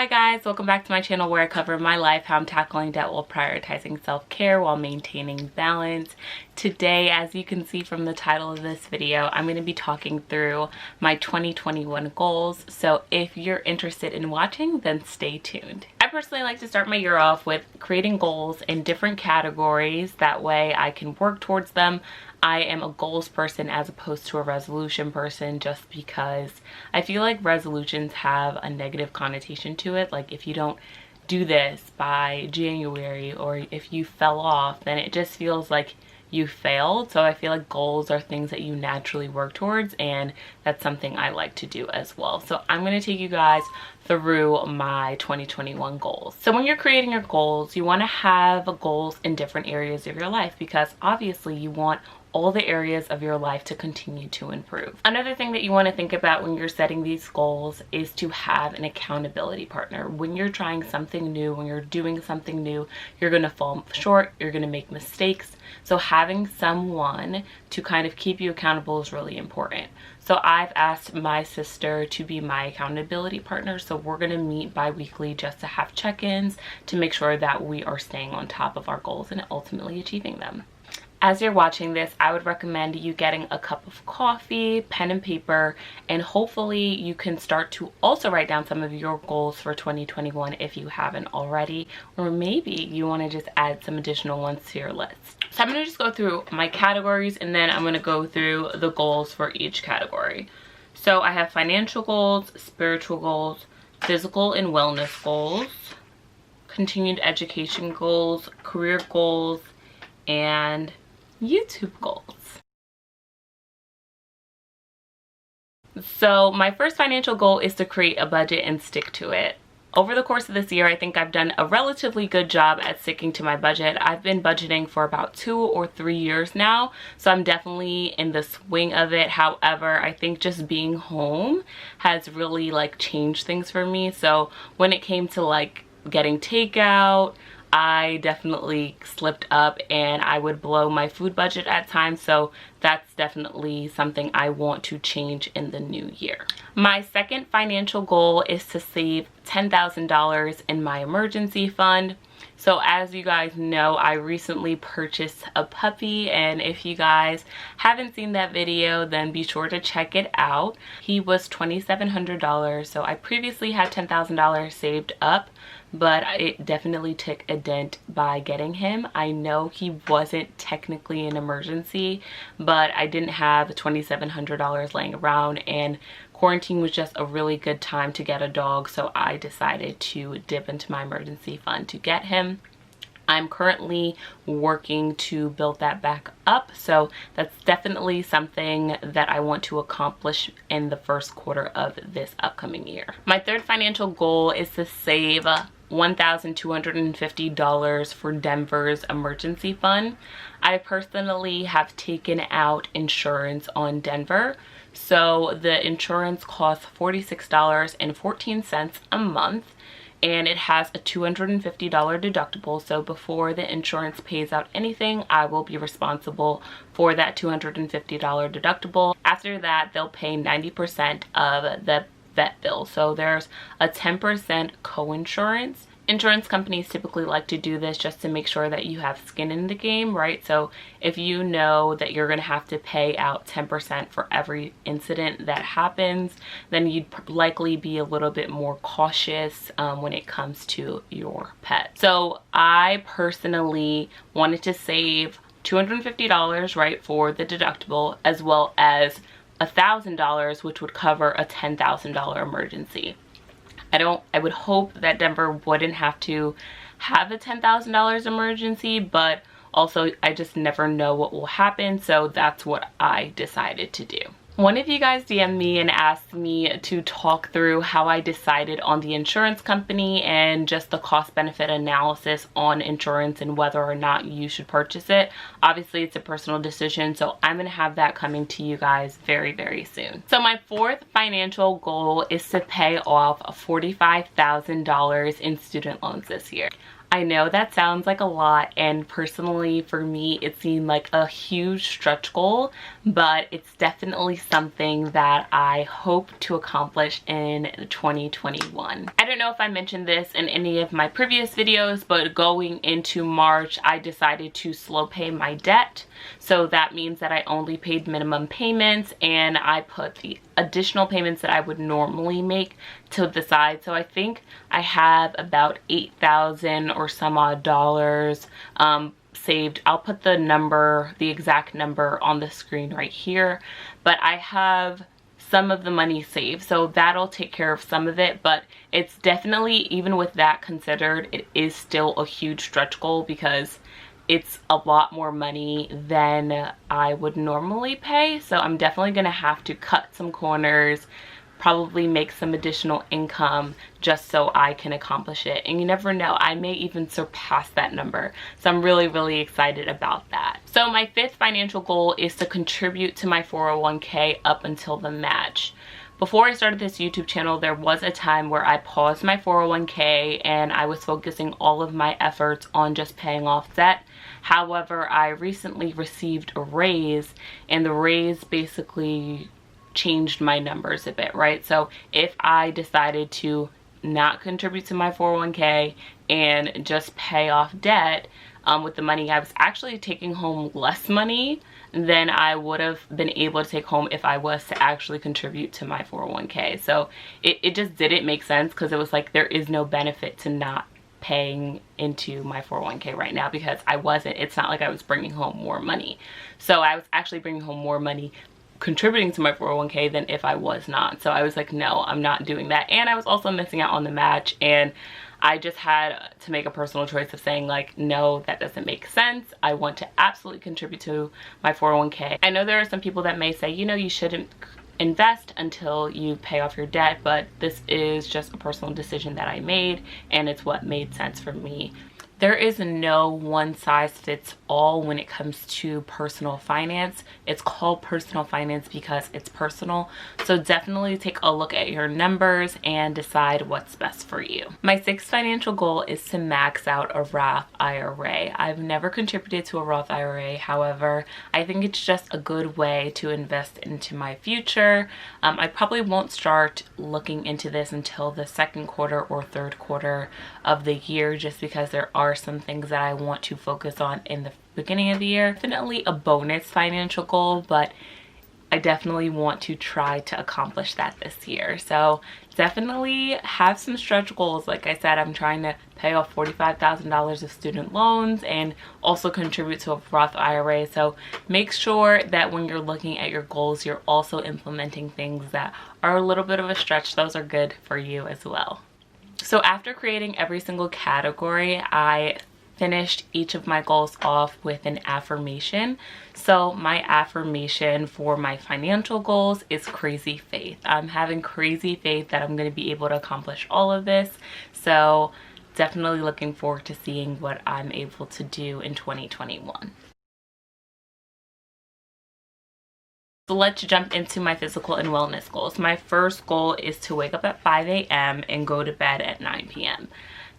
Hi guys, welcome back to my channel where I cover my life, how I'm tackling debt while prioritizing self-care while maintaining balance. Today, as you can see from the title of this video, I'm going to be talking through my 2021 goals. So if you're interested in watching, then stay tuned. I personally like to start my year off with creating goals in different categories. That way I can work towards them. I am a goals person as opposed to a resolution person, just because I feel like resolutions have a negative connotation to it. Like if you don't do this by January, or if you fell off, then it just feels like you failed. So I feel like goals are things that you naturally work towards, and that's something I like to do as well. So I'm going to take you guys through my 2021 goals. So when you're creating your goals, you want to have goals in different areas of your life, because obviously you want all the areas of your life to continue to improve. Another thing that you want to think about when you're setting these goals is to have an accountability partner. When you're trying something new, when you're doing something new, you're going to fall short, you're going to make mistakes. So having someone to kind of keep you accountable is really important. So I've asked my sister to be my accountability partner. So we're going to meet bi-weekly just to have check-ins to make sure that we are staying on top of our goals and ultimately achieving them. As you're watching this, I would recommend you getting a cup of coffee, pen and paper, and hopefully you can start to also write down some of your goals for 2021 if you haven't already, or maybe you want to just add some additional ones to your list. So I'm going to just go through my categories, and then I'm going to go through the goals for each category. So I have financial goals, spiritual goals, physical and wellness goals, continued education goals, career goals, and YouTube goals. So my first financial goal is to create a budget and stick to it. Over the course of this year, I think I've done a relatively good job at sticking to my budget. I've been budgeting for about 2 or 3 years now, so I'm definitely in the swing of it. However, I think just being home has really changed things for me. So when it came to getting takeout, I definitely slipped up and I would blow my food budget at times. So that's definitely something I want to change in the new year. My second financial goal is to save $10,000 in my emergency fund. So as you guys know, I recently purchased a puppy, and if you guys haven't seen that video, then be sure to check it out. He was $2,700, so I previously had $10,000 saved up, but it definitely took a dent by getting him. I know he wasn't technically an emergency, but I didn't have $2,700 laying around, and quarantine was just a really good time to get a dog, so I decided to dip into my emergency fund to get him. I'm currently working to build that back up, so that's definitely something that I want to accomplish in the first quarter of this upcoming year. My third financial goal is to save $1,250 for Denver's emergency fund. I personally have taken out insurance on Denver. So the insurance costs $46.14 a month, and it has a $250 deductible. So before the insurance pays out anything, I will be responsible for that $250 deductible. After that, they'll pay 90% of the vet bill. So there's a 10% co-insurance. Insurance companies typically like to do this just to make sure that you have skin in the game, right? So if you know that you're going to have to pay out 10% for every incident that happens, then you'd likely be a little bit more cautious when it comes to your pet. So I personally wanted to save $250, right, for the deductible, as well as $1,000, which would cover a $10,000 emergency. I would hope that Denver wouldn't have to have a $10,000 emergency, but also I just never know what will happen, so that's what I decided to do. One of you guys DM'd me and asked me to talk through how I decided on the insurance company and just the cost benefit analysis on insurance and whether or not you should purchase it. Obviously it's a personal decision, so I'm going to have that coming to you guys very, very soon. So my fourth financial goal is to pay off $45,000 in student loans this year. I know that sounds like a lot, and personally for me it seemed like a huge stretch goal, but it's definitely something that I hope to accomplish in 2021. I don't know if I mentioned this in any of my previous videos, but going into March I decided to slow pay my debt. So that means that I only paid minimum payments, and I put the additional payments that I would normally make to the side. So I think I have about $8,000 or some odd dollars saved. I'll put the exact number on the screen right here, but I have some of the money saved, so that'll take care of some of it. But it's definitely, even with that considered, it is still a huge stretch goal because it's a lot more money than I would normally pay. So I'm definitely gonna have to cut some corners, probably make some additional income just so I can accomplish it. And you never know, I may even surpass that number. So I'm really excited about that. So my fifth financial goal is to contribute to my 401k up until the match. Before I started this YouTube channel, there was a time where I paused my 401k and I was focusing all of my efforts on just paying off debt. However, I recently received a raise, and the raise basically changed my numbers a bit, right? So if I decided to not contribute to my 401k and just pay off debt with the money, I was actually taking home less money than I would have been able to take home if I was to actually contribute to my 401k. So it just didn't make sense, because it was like there is no benefit to not paying into my 401k right now, because it's not like I was bringing home more money. So I was actually bringing home more money contributing to my 401k than if I was not. So I was like, no, I'm not doing that. And I was also missing out on the match, and I just had to make a personal choice of saying like, no, that doesn't make sense. I want to absolutely contribute to my 401k. I know there are some people that may say, you know, you shouldn't invest until you pay off your debt, but this is just a personal decision that I made, and it's what made sense for me. There is no one size fits all when it comes to personal finance. It's called personal finance because it's personal. So definitely take a look at your numbers and decide what's best for you. My sixth financial goal is to max out a Roth IRA. I've never contributed to a Roth IRA. However, I think it's just a good way to invest into my future. I probably won't start looking into this until the second quarter or third quarter of the year, just because there are some things that I want to focus on in the beginning of the year. Definitely a bonus financial goal, but I definitely want to try to accomplish that this year. So definitely have some stretch goals. Like I said, I'm trying to pay off $45,000 of student loans and also contribute to a Roth IRA. So make sure that when you're looking at your goals, you're also implementing things that are a little bit of a stretch. Those are good for you as well. So after creating every single category, I finished each of my goals off with an affirmation. So my affirmation for my financial goals is crazy faith. I'm having crazy faith that I'm going to be able to accomplish all of this. So definitely looking forward to seeing what I'm able to do in 2021. So let's jump into my physical and wellness goals. My first goal is to wake up at 5 a.m. and go to bed at 9 p.m.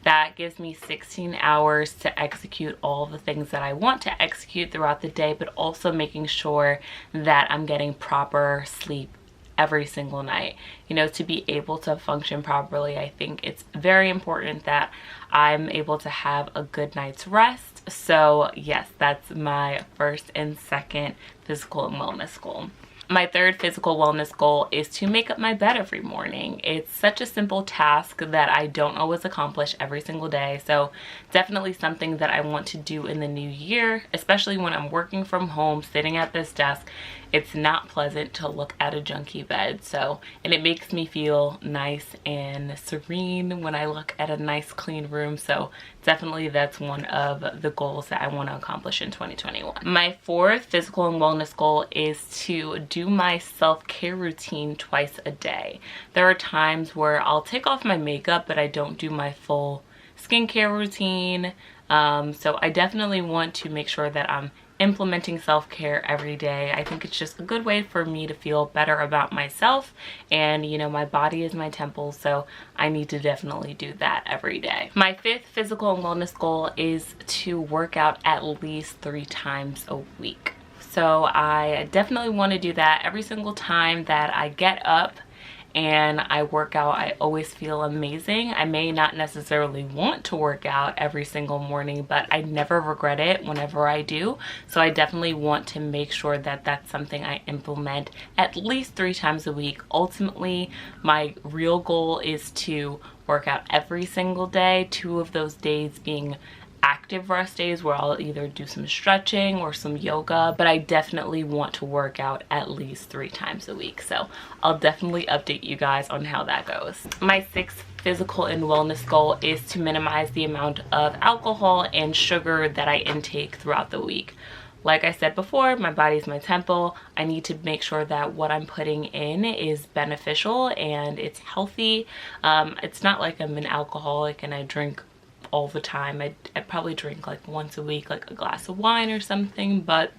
That gives me 16 hours to execute all the things that I want to execute throughout the day, but also making sure that I'm getting proper sleep every single night. You know, to be able to function properly, I think it's very important that I'm able to have a good night's rest. So yes, that's my first and second physical and wellness goal. My third physical wellness goal is to make up my bed every morning. It's such a simple task that I don't always accomplish every single day. So definitely something that I want to do in the new year, especially when I'm working from home, sitting at this desk. It's not pleasant to look at a junky bed. And it makes me feel nice and serene when I look at a nice clean room. So definitely that's one of the goals that I want to accomplish in 2021. My fourth physical and wellness goal is to do my self-care routine twice a day. There are times where I'll take off my makeup, but I don't do my full skincare routine. So I definitely want to make sure that I'm implementing self-care every day. I think it's just a good way for me to feel better about myself, and you know, my body is my temple, so I need to definitely do that every day. My 5th physical and wellness goal is to work out at least 3 times a week. So I definitely want to do that. Every single time that I get up and I work out, I always feel amazing. I may not necessarily want to work out every single morning, but I never regret it whenever I do. So I definitely want to make sure that that's something I implement at least 3 times a week. Ultimately, my real goal is to work out every single day, 2 of those days being active rest days where I'll either do some stretching or some yoga, but I definitely want to work out at least 3 times a week. So I'll definitely update you guys on how that goes. My 6th physical and wellness goal is to minimize the amount of alcohol and sugar that I intake throughout the week. Like I said before, my body is my temple. I need to make sure that what I'm putting in is beneficial and it's healthy. It's not like I'm an alcoholic and I drink all the time. I probably drink like once a week, like a glass of wine or something, but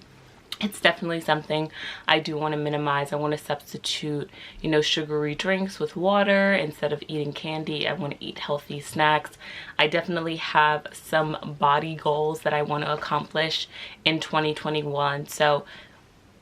it's definitely something I do want to minimize. I want to substitute, you know, sugary drinks with water. Instead of eating candy, I want to eat healthy snacks. I definitely have some body goals that I want to accomplish in 2021. So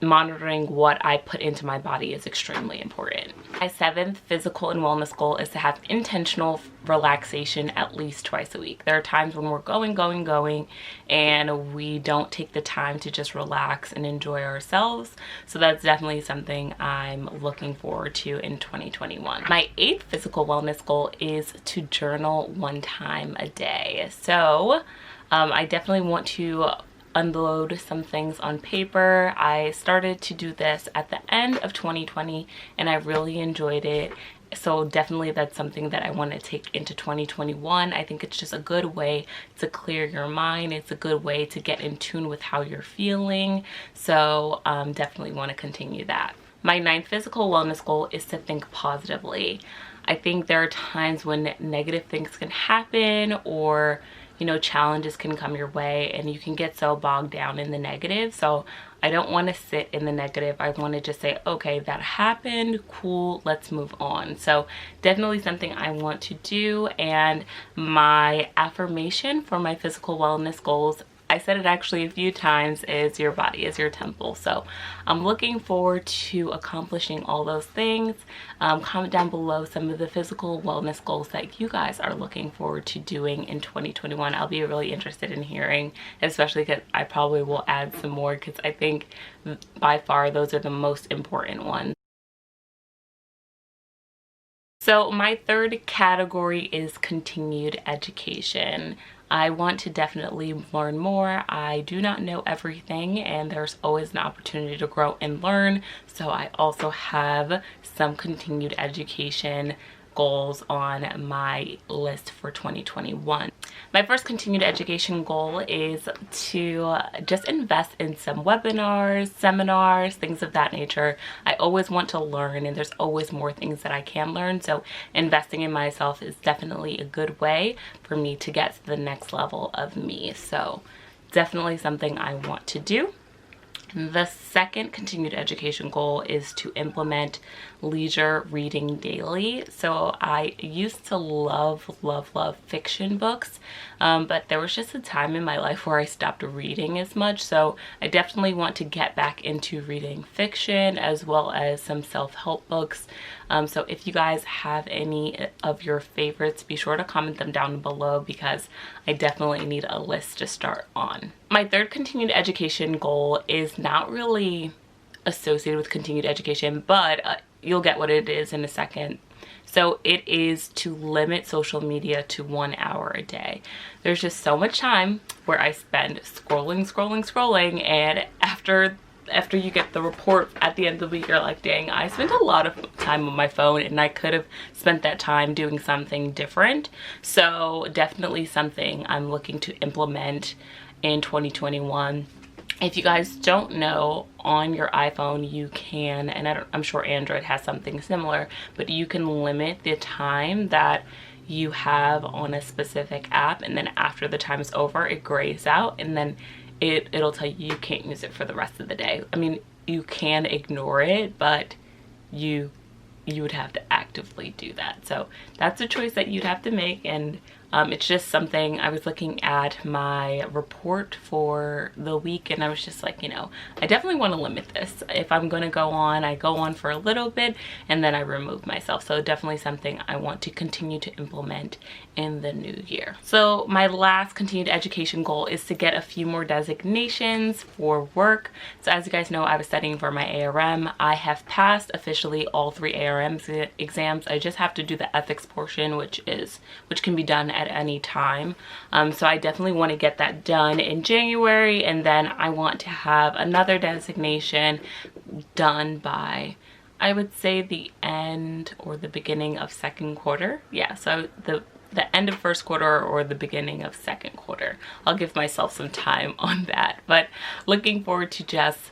monitoring what I put into my body is extremely important. My 7th physical and wellness goal is to have intentional relaxation at least twice a week. There are times when we're going, and we don't take the time to just relax and enjoy ourselves. So that's definitely something I'm looking forward to in 2021. My 8th physical wellness goal is to journal 1 time a day. So I definitely want to unload some things on paper. I started to do this at the end of 2020 and I really enjoyed it. So definitely that's something that I want to take into 2021. I think it's just a good way to clear your mind. It's a good way to get in tune with how you're feeling. So definitely want to continue that. My 9th physical wellness goal is to think positively. I think there are times when negative things can happen, or you know, challenges can come your way and you can get so bogged down in the negative. So I don't want to sit in the negative. I want to just say, okay, that happened, cool, let's move on. So definitely something I want to do. And my affirmation for my physical wellness goals, I said it actually a few times, is your body is your temple. So I'm looking forward to accomplishing all those things. Comment down below some of the physical wellness goals that you guys are looking forward to doing in 2021. I'll be really interested in hearing, especially because I probably will add some more, because I think by far those are the most important ones. So my 3rd category is continued education. I want to definitely learn more. I do not know everything, and there's always an opportunity to grow and learn. So I also have some continued education goals on my list for 2021. My first continued education goal is to just invest in some webinars, seminars, things of that nature. I always want to learn, and there's always more things that I can learn. So investing in myself is definitely a good way for me to get to the next level of me. So definitely something I want to do. The 2nd continued education goal is to implement leisure reading daily. So I used to love fiction books, but there was just a time in my life where I stopped reading as much. So I definitely want to get back into reading fiction as well as some self-help books. So if you guys have any of your favorites, be sure to comment them down below, because I definitely need a list to start on. My 3rd continued education goal is not really associated with continued education, but you'll get what it is in a second. So it is to limit social media to 1 hour a day. There's just so much time where I spend scrolling, and after you get the report at the end of the week, you're like, dang, I spent a lot of time on my phone and I could have spent that time doing something different. So definitely something I'm looking to implement in 2021. If you guys don't know, on your iPhone you can, and I'm sure Android has something similar, but you can limit the time that you have on a specific app, and then after the time is over, it grays out, and then it'll tell you you can't use it for the rest of the day. I mean, you can ignore it, but you would have to actively do that. So that's a choice that you'd have to make, and it's just something. I was looking at my report for the week and I was just like, you know, I definitely want to limit this. If I'm going to go on, I go on for a little bit and then I remove myself. So definitely something I want to continue to implement in the new year. So my last continued education goal is to get a few more designations for work. So as you guys know, I was studying for my ARM. I have passed officially all 3 ARM exams. I just have to do the ethics portion, which can be done at any time. So I definitely want to get that done in January, and then I want to have another designation done by, I would say, the end or the beginning of second quarter. Yeah, so the end of first quarter or the beginning of second quarter. I'll give myself some time on that, but looking forward to just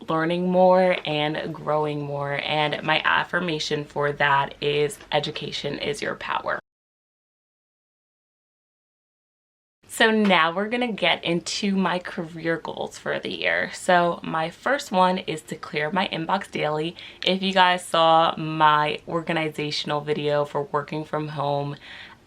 learning more and growing more. And my affirmation for that is education is your power. So now we're gonna get into my career goals for the year. So my first one is to clear my inbox daily. If you guys saw my organizational video for working from home,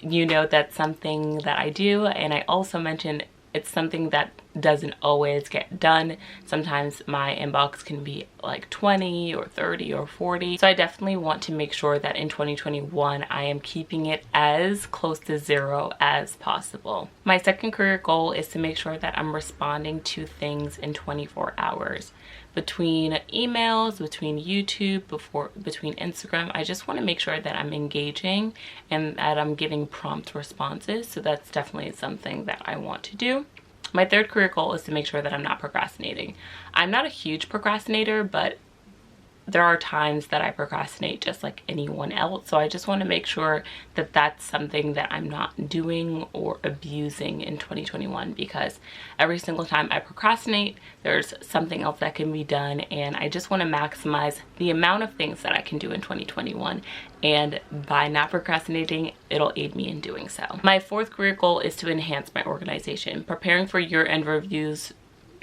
you know that's something that I do, and I also mentioned it's something that doesn't always get done. Sometimes my inbox can be like 20 or 30 or 40. So I definitely want to make sure that in 2021, I am keeping it as close to 0 as possible. My second career goal is to make sure that I'm responding to things in 24 hours. Between emails, between YouTube, between Instagram, I just want to make sure that I'm engaging and that I'm giving prompt responses. So that's definitely something that I want to do. My third career goal is to make sure that I'm not procrastinating. I'm not a huge procrastinator, but there are times that I procrastinate just like anyone else. So I just want to make sure that that's something that I'm not doing or abusing in 2021, because every single time I procrastinate, there's something else that can be done. And I just want to maximize the amount of things that I can do in 2021. And by not procrastinating, it'll aid me in doing so. My fourth career goal is to enhance my organization. Preparing for year-end reviews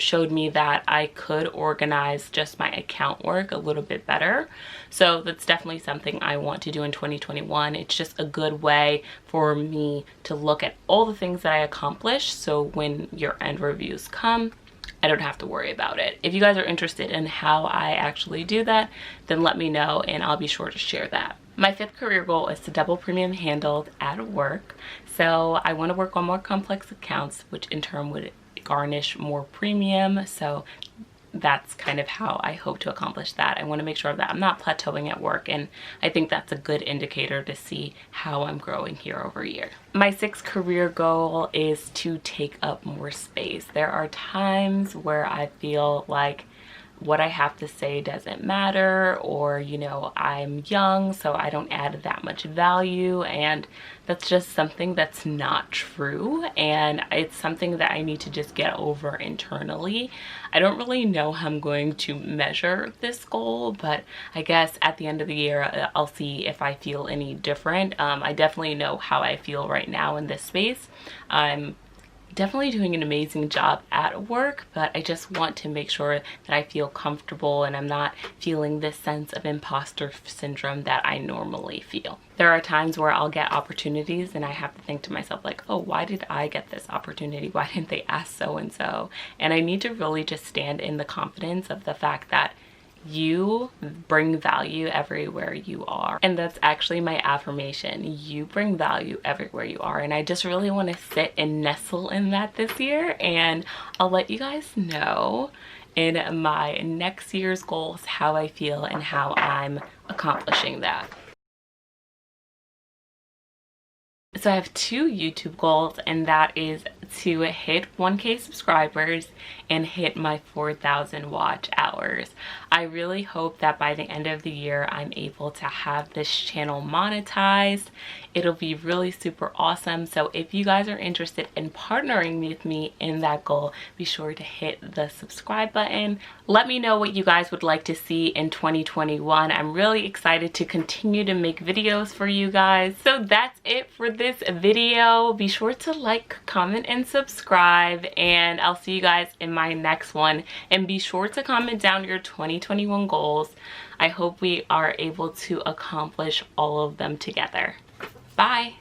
showed me that I could organize just my account work a little bit better. So that's definitely something I want to do in 2021. It's just a good way for me to look at all the things that I accomplished. So when year-end reviews come, I don't have to worry about it. If you guys are interested in how I actually do that, then let me know and I'll be sure to share that. My fifth career goal is to double premium handled at work. So I want to work on more complex accounts, which in turn would garnish more premium. So that's kind of how I hope to accomplish that. I want to make sure that I'm not plateauing at work, and I think that's a good indicator to see how I'm growing year over year. My sixth career goal is to take up more space. There are times where I feel like what I have to say doesn't matter, or you know, I'm young so I don't add that much value, and that's just something that's not true, and it's something that I need to just get over internally. I don't really know how I'm going to measure this goal, but I guess at the end of the year I'll see if I feel any different. I definitely know how I feel right now in this space. I'm definitely doing an amazing job at work, but I just want to make sure that I feel comfortable and I'm not feeling this sense of imposter syndrome that I normally feel. There are times where I'll get opportunities and I have to think to myself like, oh, why did I get this opportunity? Why didn't they ask so-and-so? And I need to really just stand in the confidence of the fact that you bring value everywhere you are. And that's actually my affirmation. You bring value everywhere you are. And I just really want to sit and nestle in that this year. And I'll let you guys know in my next year's goals how I feel and how I'm accomplishing that. So I have 2 YouTube goals, and that is to hit 1K subscribers and hit my 4,000 watch hours. I really hope that by the end of the year I'm able to have this channel monetized. It'll be really super awesome. So if you guys are interested in partnering with me in that goal, be sure to hit the subscribe button. Let me know what you guys would like to see in 2021. I'm really excited to continue to make videos for you guys. So that's it for this video. Be sure to like, comment, and subscribe, and I'll see you guys in my next one. And be sure to comment down your 2021 goals. I hope we are able to accomplish all of them together. Bye.